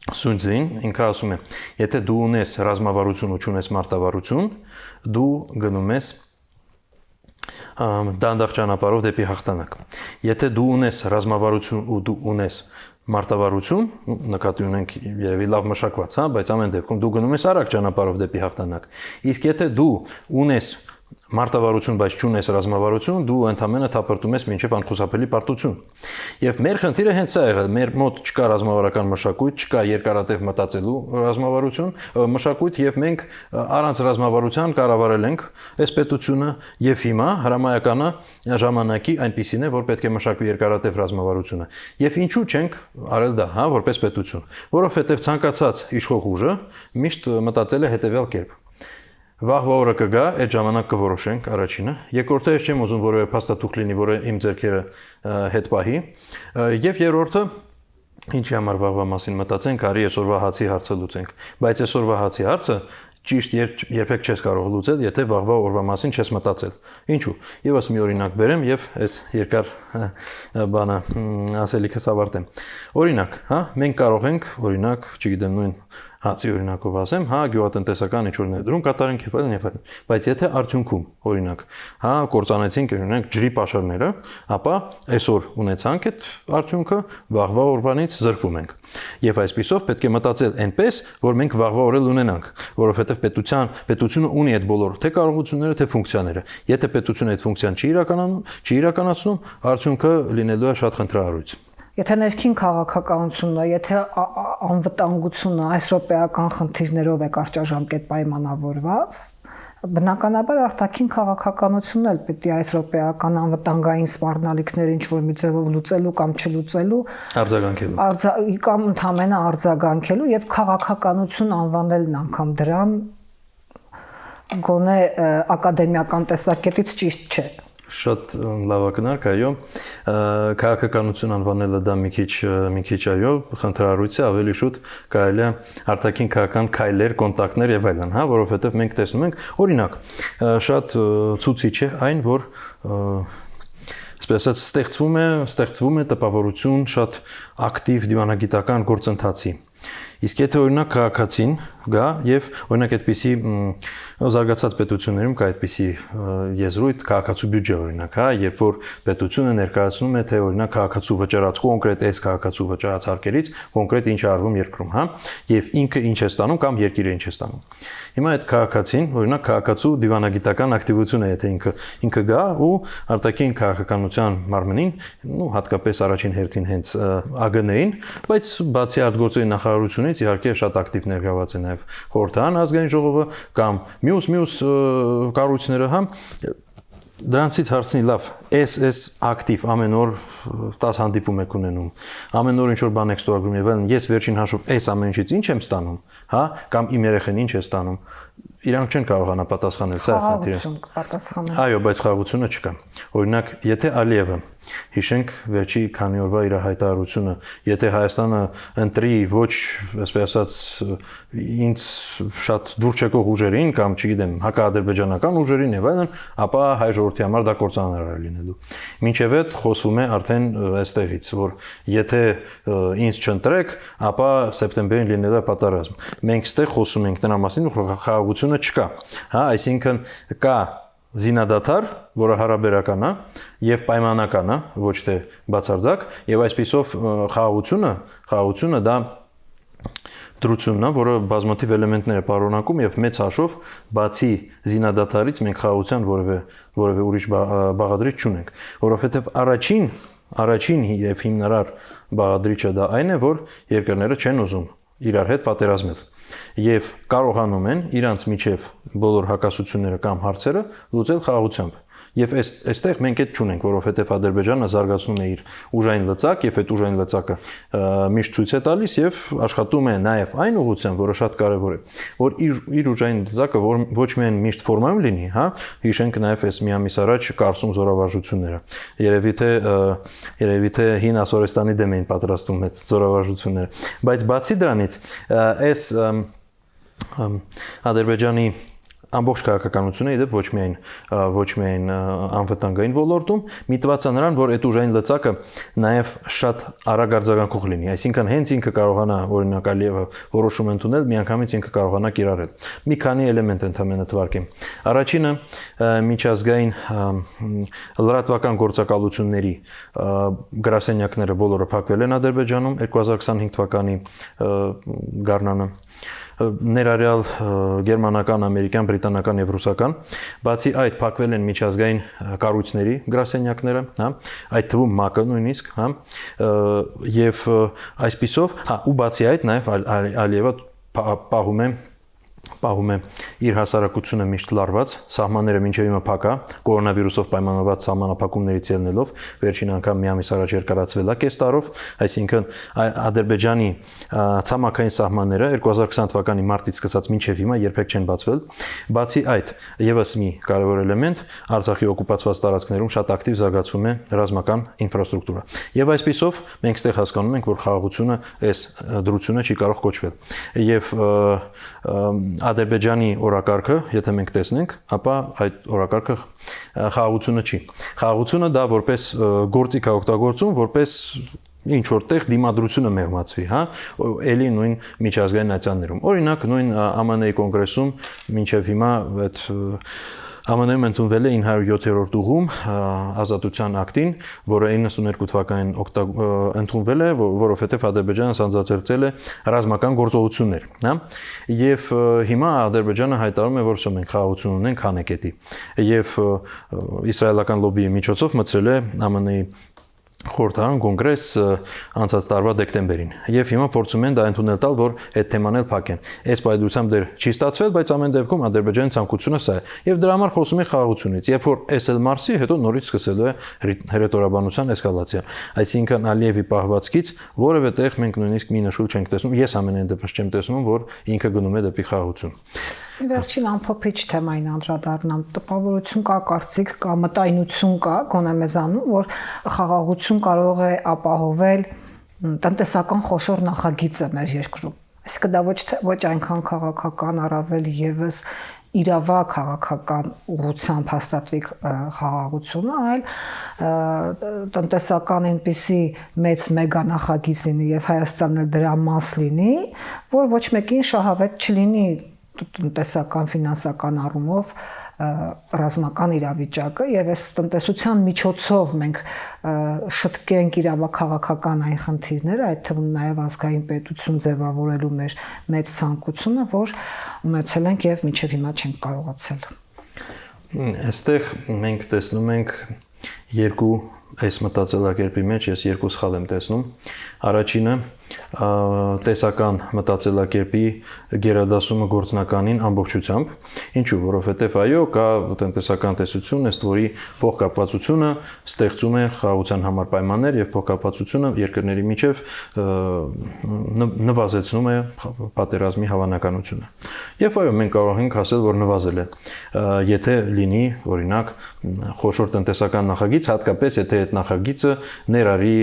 Սունձին, ինքը ասում է, եթե դու ունես ռազմավարություն ու չունես մարտավարություն, դու գնում ես դանդաղ ճանապարհով դեպի հաղթանակ։ Եթե դու ունես ռազմավարություն ու դու ունես մարտավարություն, նկատի ունենք երևի լավ մշակված, հա, բայց ամեն դեպքում դու գնում ես արագ ճանապարհով դեպի հաղթանակ։ Իսկ եթե դու ունես մարտավարություն, բայց չունես ռազմավարություն, դու ընդհանրապես թափրտում ես մինչև անխուսափելի պարտություն։ Եվ մեր խնդիրը հենց սա եղել, մեր մոտ չկա ռազմավարական մշակույթ, չկա երկարատև մտածելու ռազմավարություն, մշակույթ, եւ մենք առանց ռազմավարության կառավարել ենք այս պետությունը, եւ հիմա հրամայականը ժամանակի այնպիսին է, որ պետք է մշակվի երկարատև ռազմավարությունը։ Եվ ինչու չենք արել դա, հա, որպես պետություն, որովհետեւ ցանկացած իշխող ուժը միշտ մտածել է հետեւյալ կերպ. Վաղվա օրը կգա, այդ ժամանակ կորոշենք առաջինը, երկրորդը ես չեմ ուզում որևէ փաստաթուղթ լինի, որը իմ ձեռքերը հետ պահի, եւ երրորդը ինչի համար վաղվա մասին մտածենք, արի այսօրվա հացի հարցը լուծենք, բայց այսօրվա հացի հարցը ճիշտ երբեք չես կարող լուծել, եթե վաղվա օրվա մասին չես մտածել։ Ինչու՞։ Եվս մի օրինակ բերեմ եւ այս երկար բանը ասելիքս ավարտեմ։ Օրինակ, հա, մենք կարող ենք, օրինակ, չգիտեմ, նույն հացի օրինակով ասեմ, հա, գյուղատնտեսական ինչ-որ ներդրում կատարենք եւ այլն, բայց եթե արդյունքում, օրինակ, հա, կործանեցինք օրինակ ջրի պաշարները, ապա այսօր ունեցանք այդ արդյունքը, վաղվա օրվանից զրկվում ենք։ Եվ այսպիսով պետք է մտածել այնպես, որ մենք վաղվա օրը ունենանք, որովհետեւ պետությունը ունի այդ բոլոր թե կարողությունները, թե ֆունկցիաները։ Եթե պետությունը այդ ֆունկցիան չի իրականացնում, արդյունքը լինելու է շատ խնդրահարույց։ Եթե ներքին քաղաքականությունը, եթե անվտանգությունը այս ռոպեական խնդիրներով է կարճաժամկետ պայմանավորված, բնականաբար արտաքին քաղաքականությունն էլ պետք է այս ռոպեական անվտանգային սպառնալիքները ինչ-որ մի ձևով լուծելու կամ չլուծելու արձագանքելու կամ ընդհանրապես արձագանքելու եւ քաղաքականություն անվանելն անգամ դրան գոնե ակադեմիական տեսակետից ճիշտ չէ։ Շատ լավակնարկ, այո, քաղաքականություն անվանելը դա մի քիչ այո, խնդրահարույց է, ավելի շուտ կարելի է արտաքին քաղաքական քայլեր, կոնտակտներ եւ այլն, հա, որովհետեւ մենք տեսնում ենք, օրինակ, շատ ցուցիչ է այն, որ այսպես ստեղծվում է տպավորություն շատ ակտիվ դիվանագիտական գործընթացի։ Իսկ եթե օրինակ քաղաքացին գա եւ օրինակ այդպիսի զարգացած պետություններում կա այդպիսի եզրույթ քաղաքացու բյուջե օրինակ, հա, երբ որ պետությունը ներկայացնում է թե օրինակ քաղաքացու վճարած կոնկրետ այս քաղաքացու վճարած հարկերից կոնկրետ ինչ է արվում երկրում, հա, եւ ինքը ինչ է ստանում կամ երկիրը ինչ է ստանում։ Հիմա այդ քաղաքացին օրինակ քաղաքացու դիվանագիտական ակտիվություն է, եթե ինքը գա ու արտաքին քաղաքականության մարմնին, հատկապես առաջին հերթին հենց ԱԳՆ-ին, բայց բացի արտգործների նախարարությունից կառավարությունից իհարկե շատ ակտիվ ներգրաված է նաև խորհրդարան ազգային ժողովը կամ մյուս կառույցները, հա, դրանցից հարցնի լավ, այս ակտիվ ամեն օր 10 հանդիպում եք ունենում, ամեն օր ինչ որ բան եք ստորագրում եւ այլն, ես վերջին հաշվով այս ամեն ինչից ինչ եմ ստանում, հա, կամ իմ երեխեն ինչ է ստանում, իրանք չեն կարողանա պատասխանել սա խնդիրը։ Այո, բայց խաղաղությունը չկա։ Օրինակ, եթե Ալիևը հիշենք վերջի քանի օրվա իր հայտարարությունը, եթե Հայաստանը ընտրի ոչ, այսպես ասած, ինձ շատ դուր չեկող ուժերին կամ, չգիտեմ, հակաադրբեջանական ուժերին եւ այլն, ապա հայ ժողովրդի համար դա կործանարար է լինելու։ Մինչև այդ խոսվում է արդեն այստեղից, որ եթե ինձ չընտրեք, ապա սեպտեմբերին լինելու է պատերազմ։ Մենք ստեղ խոսում ենք դրա մասին, որ խաղաղությունը չկա, հա, այսինքն կա զինադադար, որը հարաբերական է եւ պայմանական է, ոչ թե բացարձակ, եւ այսպիսով խաղաղությունը դա դրությունն է, որը բազմաթիվ էլեմենտներ է պարունակում եւ մեծ հաշվով բացի զինադադարից մենք խաղաղության որևէ ուրիշ բաղադրիչ չունենք, որովհետեւ առաջին եւ հիմնարար բաղադրիչը դա այն է, որ երկրները չեն ուզում իրար հետ պատերազմել եւ կարողանում են իրանց միջև բոլոր հակասությունները կամ հարցերը լուծել խաղաղությամբ։ Եվ այստեղ մենք այդ չունենք, որովհետև Ադրբեջանը զարգացնում է իր ուժային լծակ եւ այդ ուժային լծակը միշտ ցույց է տալիս եւ աշխատում է նաեւ այն ուղղությամբ, որը շատ կարեւոր է, որ իր ուժային լծակը ոչ միայն միշտ ֆորմայում լինի, հա, հիշենք նաեւ այս մի ամիս առաջ Կարսում զորավարժությունները։ Երևի թե հին Ասորեստանի դեմ էին պատրաստում այդ զորավարժությունները, բայց բացի դրանից այս Ադրբեջանի ամբողջ քաղաքականությունը իդեպ ոչ միայն անվտանգային ոլորտում միտված է նրան, որ այդ ուժային լծակը նաև շատ արագ արձագանքող լինի, այսինքն հենց ինքը կարողանա օրինակ Ալիևը որոշում ընդունել, միանգամից ինքը կարողանա կիրառել։ Մի քանի էլեմենտ ընդհանրապես թվարկեմ։ Առաջինը միջազգային լրատվական գործակալությունների գրասենյակները բոլորը փակվել են Ադրբեջանում 2025 թվականի գարնանը ներառյալ գերմանական, ամերիկյան, բրիտանական եւ ռուսական, բացի այդ փակվել են միջազգային կառույցների գրասենյակները, հա, այդ թվում ՄԱԿ-ը նույնիսկ, հա, եւ այսպիսով, հա, ու բացի այդ նաեւ Ալիևը պահում է իր հասարակությունը միշտ լարված, սահմանները մինչև հիմա փակ է, կորոնավիրուսով պայմանավորված սահմանափակումներից ելնելով, վերջին անգամ մի ամիս առաջ երկարացվել է կես տարով, այսինքն Ադրբեջանի ցամաքային սահմանները 2020 թվականի մարտից սկսած մինչև հիմա երբեք չեն բացվել։ Բացի այդ, եւս մի կարևոր էլեմենտ, Արցախի օկուպացված տարածքներում շատ ակտիվ զարգացում է ռազմական ինֆրաստրուկտուրա։ Եվ այսպիսով մենք ստեղ հասկանում ենք, որ խաղաղությունը այս դրությունը չի կարող կոչվել։ Եվ Ադրբեջանի օրակարգը, եթե մենք տեսնենք, ապա այդ օրակարգը խաղաղությունը չի։ Խաղաղությունը դա որպես գործիք է օգտագործում, որպես ինչ որտեղ դիմադրությունը մեղմացվի, հա, էլի նույն միջազգային ացիաներում։ Օրինակ նույն ԱՄՆ-ի կոնգրեսում մինչև հիմա այդ ԱՄՆ-ում ընդունվել է 907-րդ ուղում ազատության ակտին, որը 92 թվականին ընդունվել է, որովհետև Ադրբեջանը սանձազերծել է ռազմական գործողություններ, հա, եւ հիմա Ադրբեջանը հայտարարում է, որ մենք խաղաղություն ունենք Հանեկետի, եւ իսրայելական լոբիի միջոցով մցրել է ԱՄՆ-ի խորհրդարան կոնգրես անցած տարվա դեկտեմբերին եւ հիմա փորձում են դա ընդունել տալ, որ այդ թեման էլ փակեն։ Այս պայմանությամբ դեռ չի ստացվել, բայց ամեն դեպքում Ադրբեջանի ցանկությունը սա է։ Եվ դրա համար խոսում է խաղաղությունից, երբ որ SL Մարսի հետո նորից սկսելու է հերետորաբանության էսկալացիան։ Այսինքն Ալիևի պահվածքից որևէ տեղ մենք նույնիսկ մի նշույլ չենք տեսնում, ես ամենայն դեպս չեմ տեսնում, որ ինքը գնում է դեպի խաղաղություն։ Վերջին ամփոփիչ թեմային անդրադառնամ, տպավորություն կա, կարծիք կա, մտայնություն կա, գոնե մեզանում, որ խաղաղություն կարող է ապահովել տնտեսական խոշոր նախագիծը մեր երկրում։ Այսինքն դա ոչ այնքան քաղաքական, առավել եւս իրավակ քաղաքական ուղղությամբ հաստատվի խաղաղությունը, այլ տնտեսական այնպիսի մեծ մեգա նախագիծ լինի եւ Հայաստանն էլ դրա մաս լինի, որ ոչ մեկին շահավետ չլինի տնտեսական, ֆինանսական առումով ռազմական իրավիճակը եւ այս տնտեսության միջոցով մենք շտկենք իրավաքաղաքական այն խնդիրները, այդ թվում նաեւ ազգային պետություն ձևավորելու մեր մեծ ցանկությունը, որ ունեցել ենք եւ մինչեւ հիմա չենք կարողացել։ Այստեղ մենք տեսնում ենք երկու այս մտածելակերպի մեջ ես երկու սխալ եմ տեսնում։ Առաջինը տեսական մտածելակերպի գերադասումը գործնականին ամբողջությամբ, ինչու, որովհետև այո, կա տնտեսական տեսություն, ըստ որի փոխկապվածությունը ստեղծում է խաղաղության համար պայմաններ եւ փոխկապվածությունը երկրների միջև նվազեցնում է պատերազմի հավանականությունը։ Եվ այո, մենք կարող ենք ասել, որ նվազել է, եթե լինի, օրինակ, խոշոր տնտեսական նախագիծ, հատկապես եթե այդ նախագիծը ներառի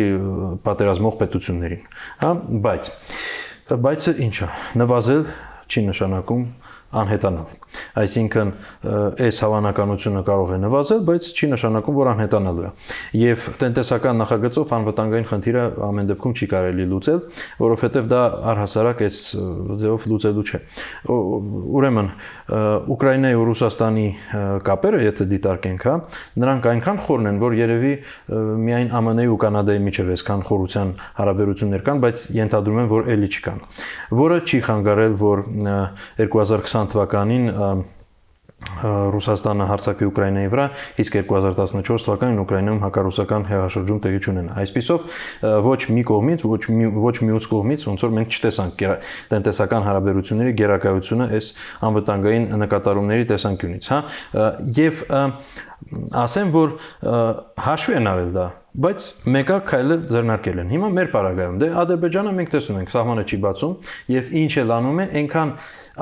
պատերազմող պետություններին, հա, բայց ինչա, նվազել չի նշանակում անհետանալ։ Այսինքն այս հավանականությունը կարող է նվազել, բայց չի նշանակում, որ անհետանալու է։ Եվ տնտեսական նախագծով անվտանգային խնդիրը ամեն դեպքում չի կարելի լուծել, որովհետև դա առհասարակ այս ձևով լուծելու չէ։ Ուրեմն Ուկրաինայի ու Ռուսաստանի կապերը, եթե դիտարկենք, հա, նրանք այնքան խորն են, որ երևի միայն ԱՄՆ-ի ու Կանադայի միջև այսքան խորության հարաբերություններ կան, բայց ենթադրում եմ, որ էլի չկան։ Որը չի խանգարել, որ 2020 թվականին Ռուսաստանը հարձակվի Ուկրաինայի վրա, իսկ 2014 թվականին Ուկրաինայում հակառուսական հեղաշրջում տեղի չունենա։ Այսպիսով ոչ մի կողմից, ոչ մյուս կողմից ոնց որ մենք չտեսանք տնտեսական հարաբերությունների գերակայությունը այս անվտանգային նկատառումների տեսանկյունից, հա, եւ ասեմ, որ հաշվի են արել դա, բայց մեկը քայլը ձեռնարկել են։ Հիմա մեր պարագայում դե Ադրբեջանը մենք տեսնում ենք, սահմանը չի բացում եւ ինչ էլ անում է, այնքան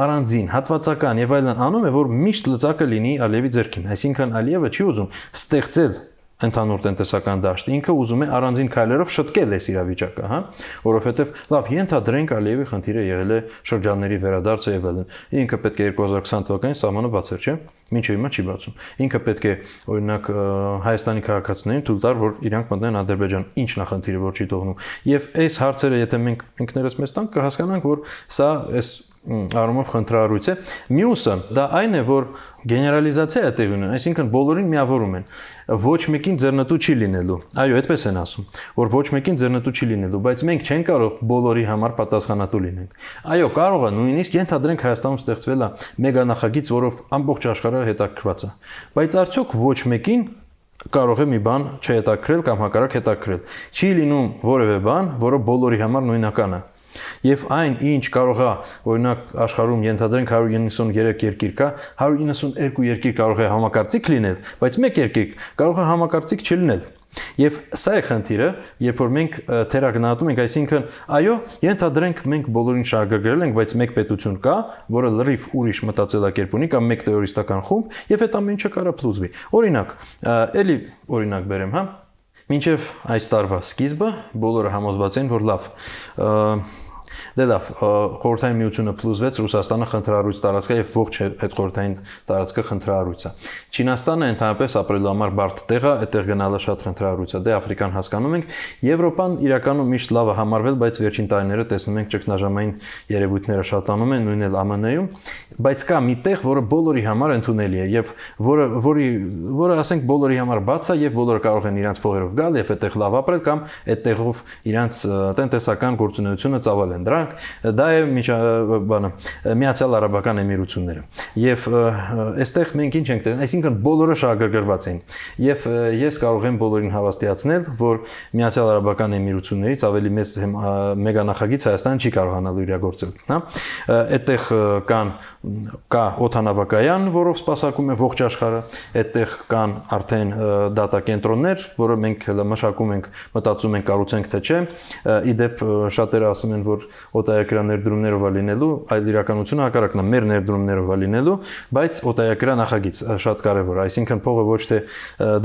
առանձին, հատվածական եւ այլն անում է, որ միշտ լծակը լինի Ալիևի ձեռքին։ Այսինքն Ալիևը չի ուզում ստեղծել ընդհանուր տնտեսական դաշտ, ինքը ուզում է առանձին քայլերով շտկել այս իրավիճակը, հա, որովհետև լավ, ենթադրենք Ալիևի խնդիրը եղել է շրջանների վերադարձը եւ այլն։ Ինքը պետք է 2020 թվականին սահմանը բացեր, չէ՞։ Մինչև հիմա չի բացում։ Ինքը պետք է, օրինակ, Հայաստանի քաղաքացիներին թույլ տար, որ իրանք մտնեն Ադրբեջան, ինչ նախնդիրը որ չի թողնում։ Եվ այս հարցերը, եթե մենք ինքներս մեզ տանք, կհասկանանք, որ սա այս առումով խնդրահարույց է։ Մյուսը դա այն է, որ գեներալիզացիա է տեղի ունենում, այսինքն բոլորին միավորում են։ Ոչ մեկին ձեռնտու չի լինելու։ Այո, այդպես են ասում, որ ոչ մեկին ձեռնտու չի լինելու, բայց մենք չենք կարող բոլորի համար պատասխանատու լինենք։ Այո, կարող է նույնիսկ ենթադրենք Հայաստանում ստեղծվել է մեգանախագիծ, որով ամբողջ աշխարհը հետաքրքրված է։ Բայց արդյոք ոչ մեկին կարող է մի բան չհետաքրել կամ հակառակ հետաքրել։ Չի լինում որևէ բան, որը բոլորի համար նույնական է։ Եվ այն, ինչ կարող է, օրինակ, աշխարհում ենթադրենք 193 երկիր կա, 192 երկիր կարող է համակարծիք լինել, բայց մեկ երկիր կարող է համակարծիք չլինել։ Եվ սա է խնդիրը, երբ որ մենք թերագնահատում ենք, այսինքն, այո, ենթադրենք մենք բոլորին շահագրգռել ենք, բայց մեկ պետություն կա, որը լրիվ ուրիշ մտածելակերպ ունի կամ մեկ տերորիստական խումբ, եւ այդ ամեն ինչը կարող փլուզվի։ Օրինակ, էլի օրինակ բերեմ, հա, մինչև այս տարվա սկիզբը բոլորը համոզված են, որ լավ, դե լավ, խորհրդային միությունը փլուզվեց, Ռուսաստանը խնդրահարույց տարածք է եւ ողջ այդ խորհրդային տարածքը խնդրահարույց է։ Չինաստանը ընդհանրապես ապրելու համար բարդ տեղ է, այդտեղ գնալը շատ խնդրահարույց է։ Դե Աֆրիկան հասկանում ենք, Եվրոպան իրականում միշտ լավ է համարվել, բայց վերջին տարիները տեսնում ենք ճգնաժամային երևույթները շատանում են, նույնն էլ ԱՄՆ-ում, բայց կա մի տեղ, որը բոլորի համար ընդունելի է եւ որը ասենք բոլորի համար բաց է եւ բոլորը կարող են իրենց փողերով գալ եւ այդտեղ լավ ապրել կամ այդ տեղով իրենց տնտեսական գործունեությունը ծավալեն։ Դա է Միացյալ Արաբական Էմիրությունները։ Եվ այստեղ մենք ինչ ենք տեսնում, այսինքն բոլորը շահագրգռված են։ Եվ ես կարող եմ բոլորին հավաստիացնել, որ Միացյալ Արաբական Էմիրություններից ավելի մեծ մեգանախագիծ Հայաստանը չի կարողանալու իրագործել, հա։ Այդտեղ կա օդանավակայան, որով սպասարկում է ողջ աշխարհը, այդտեղ կան արդեն դատակենտրոններ, որը մենք մշակում ենք, մտածում ենք կառուցենք թե չէ։ Իդեպ շատերը ասում են, որ օտարերկրյա ներդրումներով է լինելու, այլ իրականությունը հակառակն է, մեր ներդրումներով է լինելու, բայց օտարերկրյա նախագիծ շատ կարևոր է, այսինքն փողը ոչ թե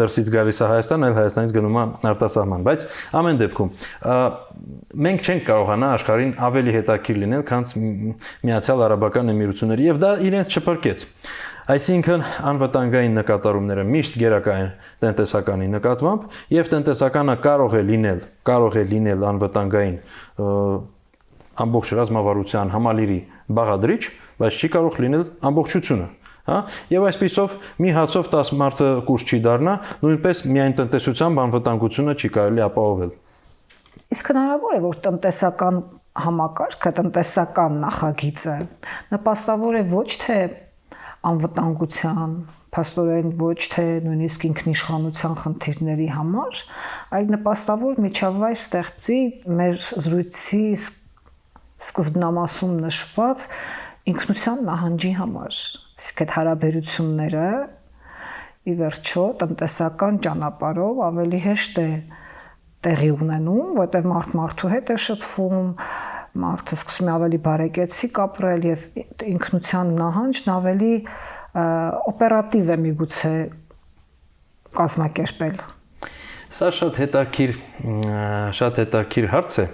դրսից գալիս է Հայաստան, այլ Հայաստանից գնում է արտասահման, բայց ամեն դեպքում մենք չենք կարողանա աշխարհին ավելի հետաքրքիր լինել, քան Միացյալ Արաբական Էմիրությունները, եւ դա իրենց չփրկեց։ Այսինքն անվտանգային նկատառումները միշտ գերակա են տնտեսականի նկատմամբ, եւ տնտեսականը կարող է լինել անվտանգային ամբողջ ռազմավարության համալիրի բաղադրիչ, բայց չի կարող լինել ամբողջությունը, հա, եւ այսպիսով մի հացով 10 մարդը կուրս չի դառնա, նույնպես միայն տնտեսությամբ անվտանգությունը չի կարելի ապահովել։ Իսկ հնարավոր է, որ տնտեսական համակարգը, տնտեսական նախագիծը նպաստավոր է ոչ թե անվտանգության, փաստորեն ոչ թե նույնիսկ ինքնիշխանության խնդիրների համար, այլ նպաստավոր միջավայր ստեղծի մեր զրույցի սկզբնամասում նշված ինքնության նահանջի համար։ Իսկ այդ հարաբերությունները ի վերջո տնտեսական ճանապարհով ավելի հեշտ է տեղի ունենում, որտեղ մարդու հետ է շփվում, մարդը սկսում է ավելի բարեկեցիկ ապրել եւ ինքնության նահանջն ավելի օպերատիվ է միգուցե կազմակերպել։ Սա շատ հետաքրքիր հարց է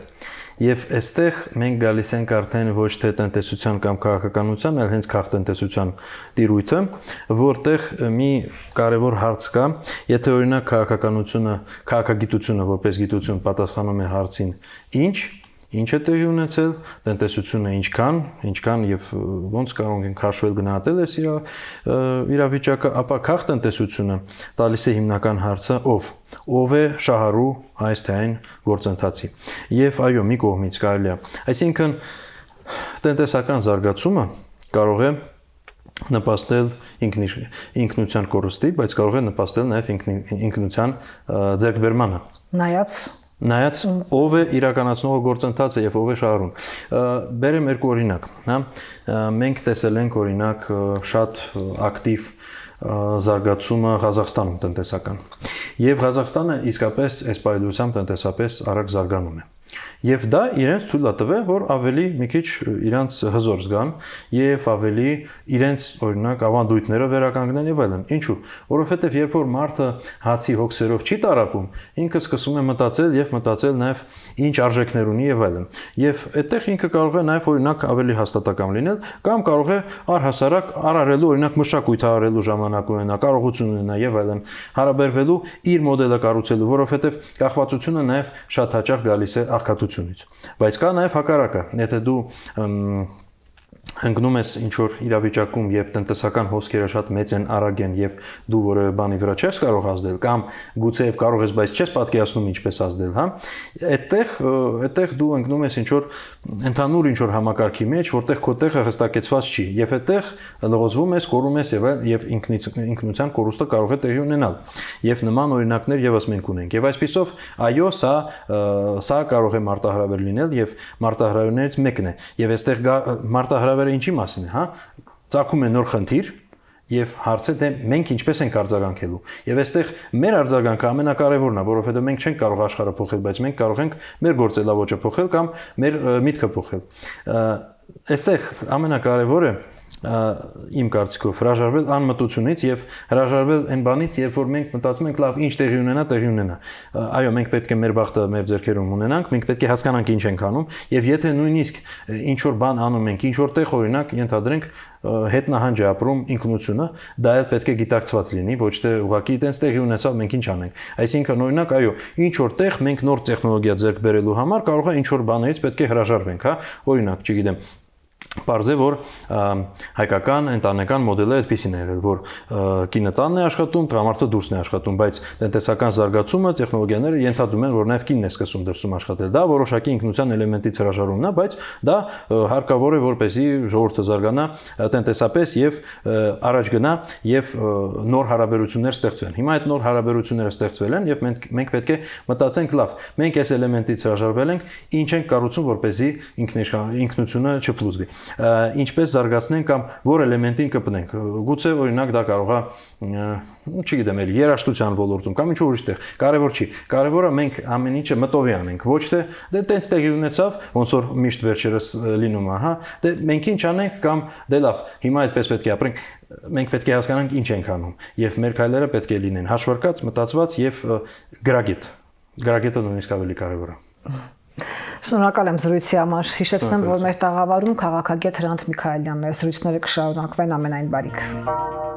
եւ այստեղ մենք գալիս ենք արդեն ոչ թե տնտեսության կամ քաղաքականության, այլ հենց քաղաքտնտեսության տիրույթը, որտեղ մի կարևոր հարց կա, եթե օրինակ քաղաքագիտությունը որպես գիտություն պատասխանում է հարցին ինչ է տեղի ունեցել, տնտեսությունը ինչքան եւ ոնց կարող ենք հաշվել գնահատել այս իրավիճակը, ապա քաղաքտնտեսությունը տալիս է հիմնական հարցը ով է շահառու այս թե այն գործընթացի։ Եվ այո, մի կողմից կարելի է, այսինքն տնտեսական զարգացումը կարող է նպաստել ինքնության կորստի, բայց կարող է նպաստել նաեւ ինքնության ձեռքբերմանը։ Նայած ով է իրականացնող գործընթացը եւ ով է շահառուն։ Բերեմ երկու օրինակ, հա։ Մենք տեսել ենք օրինակ շատ ակտիվ զարգացումը Ղազախստանում տնտեսական։ Եվ Ղազախստանը իսկապես այս պայմանությամբ տնտեսապես արագ զարգանում է։ Եվ դա իրենց թույլ է տվել, որ ավելի մի քիչ իրենց հզոր զգան եւ ավելի իրենց օրինակ ավանդույթները վերականգնեն եւ այլն։ Ինչու՞։ Որովհետեւ երբ որ մարդը հացի հոգսերով չի տարապում, ինքը սկսում է մտածել նաեւ ինչ արժեքներ ունի եւ այլն։ Եվ այդտեղ ինքը կարող է նաեւ օրինակ ավելի հաստատակամ լինել կամ կարող է առհասարակ արարելու օրինակ մշակույթ արարելու ժամանակ ունենա, կարողություն ունենա եւ այլն, հարաբերվելու իր մոդելը կառուցելու, որովհետեւ կախվածությունը նաեւ շատ հաճախ գալիս է աղքատությունից։ Բայց կա նաև հակառակը, եթե դու ընկնում ես ինչ-որ իրավիճակում, երբ տնտեսական հոսքերը շատ մեծ են, արագ են եւ դու որևէ բանի վրա չես կարող ազդել կամ գուցեև կարող ես, բայց չես պատկերացնում ինչպես ազդել, հա։ Այդտեղ դու ընկնում ես ինչ-որ ընդհանուր ինչ-որ համակարգի մեջ, որտեղ քո տեղը հստակեցված չի եւ այդտեղ լողոզվում ես, կորում ես եւ ինքնության կորուստը կարող է տեղի ունենալ։ Եվ նման օրինակներ եւս մենք ունենք։ Եվ այսպիսով, այո, սա կարող է մարտահրավեր լինել եւ մարտահրավերներից մեկն է։ Եվ այստեղ մարտահրավերը ինչի մասին է, հա։ Ծագում է նոր խնդիր եւ հարցը թե մենք ինչպես ենք արձագանքելու։ Եվ այստեղ մեր արձագանքը ամենակարևորն է, որովհետեւ մենք չենք կարող աշխարհը փոխել, բայց մենք կարող ենք մեր գործելավոճը փոխել կամ մեր միտքը փոխել։ Այստեղ ամենակարևորը իմ կարծիքով հրաժարվել անմտությունից եւ հրաժարվել այն բանից, երբ որ մենք մտածում ենք լավ, ինչ տեղի ունենա։ Այո, մենք պետք է մեր բախտը մեր ձեռքերում ունենանք, մենք պետք է հասկանանք ինչ ենք անում եւ եթե նույնիսկ ինչ որ բան անում ենք, ինչ որտեղ օրինակ ենթադրենք հետնահանջ է ապրում ինքնությունը, դա էլ պետք է գիտակցված լինի, ոչ թե ուղղակի այտենց տեղի ունեցավ մենք ինչ անենք։ Այսինքն օրինակ, այո, ինչ որտեղ մենք նոր տեխնոլոգիա ձեռք բերելու համար կարող է ինչ որ բաներից պետք է հրաժարվենք, հա։ Օրինակ, չգիտեմ, Պարզ է, որ հայկական ընտանեկան մոդելը այդպեսին է եղել, որ կինը տանն է աշխատում, տղամարդը դուրսն է աշխատում, բայց տնտեսական զարգացումը, տեխնոլոգիաները ենթադրում են, որ նաև կինն է սկսում դրսում աշխատել։ Դա որոշակի ինքնության էլեմենտից հրաժարումն է, բայց դա հարկավոր է, որպեսզի ժողովուրդը զարգանա տնտեսապես եւ առաջ գնա եւ նոր հարաբերություններ ստեղծվեն։ Հիմա այդ նոր հարաբերությունները ստեղծվել են եւ մենք պետք է մտածենք լավ, մենք այս էլեմենտից հրաժարվել ենք, ինչ ենք կառուցում, որպեսզի ինքնությունը չփլուզվի։ Ինչպես զարգացնենք կամ որ էլեմենտին կպնենք։ Գուցե օրինակ դա կարող է, չգիտեմ, երաժշտության ոլորտում կամ ինչ-որ ուրիշ տեղ։ Կարևոր չի։ Կարևորը մենք ամեն ինչը մտովի անենք, ոչ թե դե տենց տեղի ունեցավ, ոնց որ միշտ վերջերս լինում է, հա։ Դե մենք ինչ անենք կամ դե լավ, հիմա այդպես պետք է ապրենք։ Մենք պետք է հասկանանք ինչ ենք անում եւ մեր քայլերը պետք է լինեն հաշվարկած, մտածված եւ գրագետ։ Գրագետը նույնիսկ ավելի կարևոր է։ Շնորհակալ եմ զրույցի համար։ Հիշեցնեմ, որ մեր տաղավարում քաղաքագետ Հրանտ Միքայելյանն էր։ Զրույցները կշարունակվեն ամենայն բարիք։